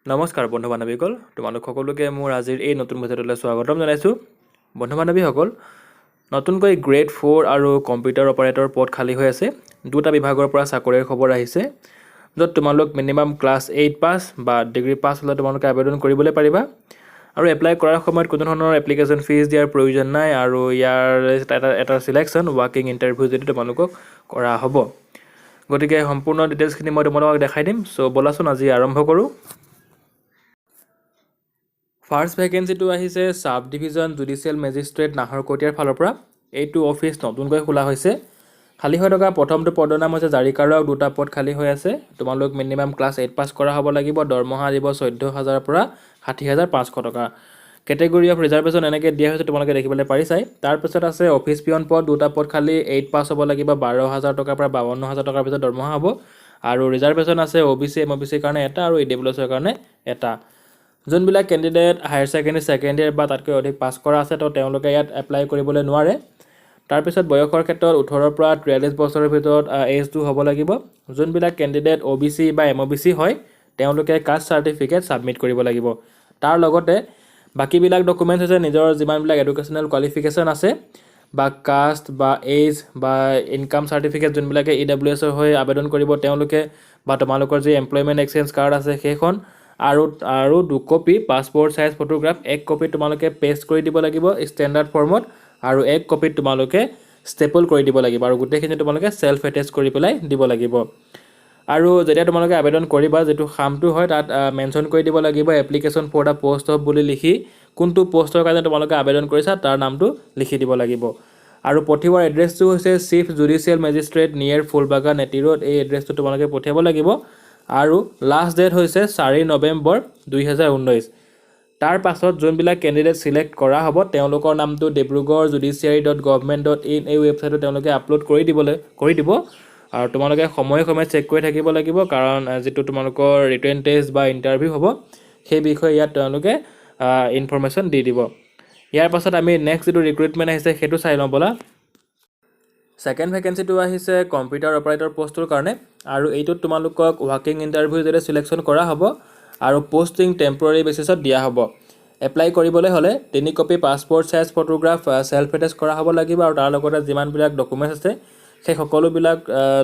নমস্কাৰ বন্ধু বান্ধৱীসকল, তোমালোক সকলোকে মোৰ আজিৰ এই নতুন ভিডিঅ'টোলৈ স্বাগতম জনাইছোঁ। বন্ধু বান্ধৱীসকল, নতুনকৈ গ্ৰেড 4 আৰু কম্পিউটাৰ অপাৰেটৰ পদ খালী হৈ আছে। দুটা বিভাগৰ পৰা চাকৰিৰ খবৰ আহিছে, য'ত তোমালোক মিনিমাম ক্লাছ 8 পাছ বা ডিগ্ৰী পাছ হ'লে তোমালোকে আবেদন কৰিবলৈ পাৰিবা। আৰু এপ্লাই কৰাৰ সময়ত কোনো ধৰণৰ এপ্লিকেশ্যন ফিজ দিয়াৰ প্ৰয়োজন নাই। আৰু ইয়াৰ এটা চিলেকশ্যন ৱাকিং ইণ্টাৰভিউ যদি তোমালোকক কৰা হ'ব। গতিকে সম্পূৰ্ণ ডিটেইলছখিনি মই তোমালোকক দেখাই দিম। চ' ব'লাচোন আজি আৰম্ভ কৰোঁ। ফাৰ্ষ্ট ভেকেঞ্চিটো আহিছে চাব ডিভিজন জুডিচিয়েল মেজিষ্ট্ৰেট নাহৰকটীয়াৰ ফালৰ পৰা। এইটো অফিচ নতুনকৈ খোলা হৈছে। খালী হৈ থকা প্ৰথমটো পদৰ নাম হৈছে জাৰিকাৰক। দুটা পদ খালী হৈ আছে। তোমালোক মিনিমাম ক্লাছ 8 পাছ কৰা হ'ব লাগিব। দৰমহা দিব 14,000 পৰা 60,500 টকা। কেটেগৰী অফ ৰিজাৰ্ভেশ্যন এনেকৈ দিয়া হৈছে, তোমালোকে দেখিবলৈ পাৰিছাই। তাৰপিছত আছে অফিচ পিয়ন পদ। দুটা পদ খালী 8 পাছ হ'ব লাগিব। 12,000 টকাৰ পৰা 52,000 টকাৰ ভিতৰত দৰমহা হ'ব। আৰু ৰিজাৰ্ভেশ্যন আছে OBC MOBCৰ কাৰণে এটা আৰু EWSৰ কাৰণে এটা। যোনবিলাক candidate higher secondary second year বা তাতকৈ অধিক পাছ কৰা আছে তো তেওঁলোকে ইয়াত এপ্লাই কৰিবলৈ নোৱাৰে। তাৰপিছত বয়সৰ ক্ষেত্ৰত 18 পৰা 43 বছৰৰ ভিতৰত এজটো হ'ব লাগিব। যোনবিলাক কেণ্ডিডেট OBC বা MOBC হয় তেওঁলোকে কাষ্ট চাৰ্টিফিকেট ছাবমিট কৰিব লাগিব। তাৰ লগতে বাকীবিলাক ডকুমেণ্টছ হৈছে নিজৰ যিমানবিলাক এডুকেশ্যনেল কোৱালিফিকেশ্যন আছে বা কাষ্ট বা এজ বা ইনকাম চাৰ্টিফিকেট যোনবিলাকে EWSৰ হৈ আবেদন কৰিব তেওঁলোকে, বা তোমালোকৰ যি এমপ্লয়মেণ্ট এক্সচেঞ্জ কাৰ্ড আছে সেইখন, আৰু 2 copy passport size photograph, 1 copy তোমালোকে পেষ্ট কৰি দিব লাগিব ষ্টেণ্ডাৰ্ড ফৰ্মত, আৰু 1 কপি তোমালোকে ষ্টেপল কৰি দিব লাগিব। আৰু গোটেইখিনি তোমালোকে চেল্ফ এটেচ কৰি পেলাই দিব লাগিব। আৰু যেতিয়া তোমালোকে আবেদন কৰিবা, যিটো খামটো হয় তাত মেনশ্যন কৰি দিব লাগিব application for the post of বুলি লিখি কোনটো পোষ্টৰ কাৰণে তোমালোকে আবেদন কৰিছা তাৰ নামটো লিখি দিব লাগিব। আৰু পঠিওৱাৰ এড্ৰেছটো হৈছে চিফ জুডিচিয়েল মেজিষ্ট্ৰেট নিয়েৰ ফুলবাগান এটি ৰোড। এই এড্ৰেছটো তোমালোকে পঠিয়াব লাগিব। আৰু লাষ্ট ডেট হৈছে 4 নৱেম্বৰ 2019। তাৰ পাছত যোনবিলাক কেণ্ডিডেট ছিলেক্ট কৰা হ'ব তেওঁলোকৰ নামটো dibrugarh.judiciary.government.in এই ৱেবছাইটত তেওঁলোকে আপলোড কৰি দিব। আৰু তোমালোকে সময়ে সময়ে চেক কৰি থাকিব লাগিব, কাৰণ যিটো তোমালোকৰ ৰিটেন টেষ্ট বা ইণ্টাৰভিউ হ'ব সেই বিষয়ে ইয়াত তেওঁলোকে ইনফৰমেশ্যন দি দিব। ইয়াৰ পাছত আমি নেক্সট যিটো ৰিক্ৰুইটমেণ্ট আহিছে সেইটো চাই লওঁ ব'লা। ছেকেণ্ড ভেকেঞ্চিটো আহিছে কম্পিউটাৰ অপাৰেটৰ পষ্টটোৰ কাৰণে। আৰু এইটোত তোমালোকক ৱাকিং ইণ্টাৰভিউ যদি চিলেকশ্যন কৰা হ'ব আৰু পষ্টিং টেম্পৰৰী বেচিছত দিয়া হ'ব। এপ্লাই কৰিবলৈ হ'লে 3 copy passport size photograph self attach কৰা হ'ব লাগিব। আৰু তাৰ লগতে যিমানবিলাক ডকুমেণ্টছ আছে সেই সকলোবিলাক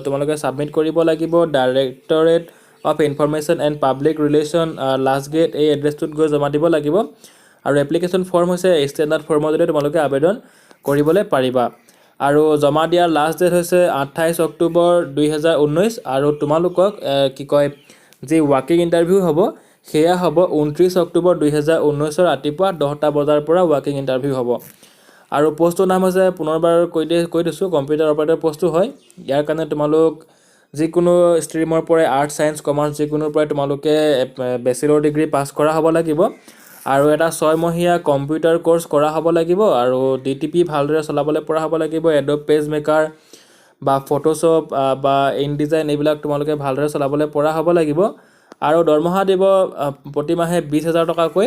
তোমালোকে ছাবমিট কৰিব লাগিব directorate of information and public relation last gate এই এড্ৰেছটোত গৈ জমা দিব লাগিব। আৰু এপ্লিকেশ্যন ফৰ্ম হৈছে ষ্টেণ্ডাৰ্ড ফৰ্মৰ যদি তোমালোকে আবেদন কৰিবলৈ পাৰিবা। আৰু জমা দিয়াৰ লাষ্ট ডেট হৈছে 28 অক্টোবৰ 2019। আৰু তোমালোকক যি ৱাকিং ইণ্টাৰভিউ হ'ব সেয়া হ'ব 29 অক্টোবৰ 2019 ৰাতিপুৱা 10টা বজাৰ পৰা ৱাকিং ইণ্টাৰভিউ হ'ব। আৰু পষ্টটোৰ নাম হৈছে পুনৰবাৰ কৈ দিছোঁ কম্পিউটাৰ অপাৰেটৰ পষ্টটো হয়। ইয়াৰ কাৰণে তোমালোক যিকোনো ষ্ট্ৰীমৰ পৰাই আৰ্টছ ছায়েন্স কমাৰ্চ যিকোনোৰ পৰাই তোমালোকে বেচেলৰ ডিগ্ৰী পাছ কৰা হ'ব লাগিব। আৰু এটা 6 মহীয়া কম্পিউটাৰ কোৰ্চ কৰা হ'ব লাগিব। আৰু DTP ভালদৰে চলাবলৈ পৰা হ'ব লাগিব। এডব পেজ মেকাৰ বা ফটোশ্বপ বা ইনডিজাইন এইবিলাক তোমালোকে ভালদৰে চলাবলৈ পৰা হ'ব লাগিব। আৰু দৰমহা দিব প্ৰতিমাহে 20,000 টকাকৈ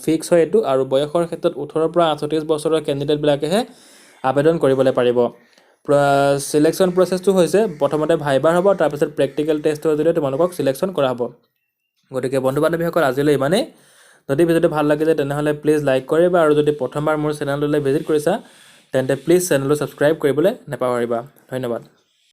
ফিক্স হয় এইটো। আৰু বয়সৰ ক্ষেত্ৰত 18 পৰা 38 বছৰৰ কেণ্ডিডেটবিলাকেহে আবেদন কৰিবলৈ পাৰিব। চিলেকশ্যন প্ৰচেছটো হৈছে প্ৰথমতে ভাইবাৰ হ'ব, তাৰপিছত প্ৰেক্টিকেল টেষ্টৰ জৰিয়তে তোমালোকক চিলেকশ্যন কৰা হ'ব। গতিকে বন্ধু বান্ধৱীসকল আজিলৈ ইমানেই। যদি ভিডিঅ'টো ভাল লাগিছে তেনেহ'লে প্লিজ লাইক কৰিবা। আৰু যদি প্ৰথমবাৰ মোৰ চেনেলটোলৈ ভিজিট কৰিছা তেন্তে প্লিজ চেনেলটো ছাবস্ক্ৰাইব কৰিবলৈ নাপাহৰিবা। ধন্যবাদ।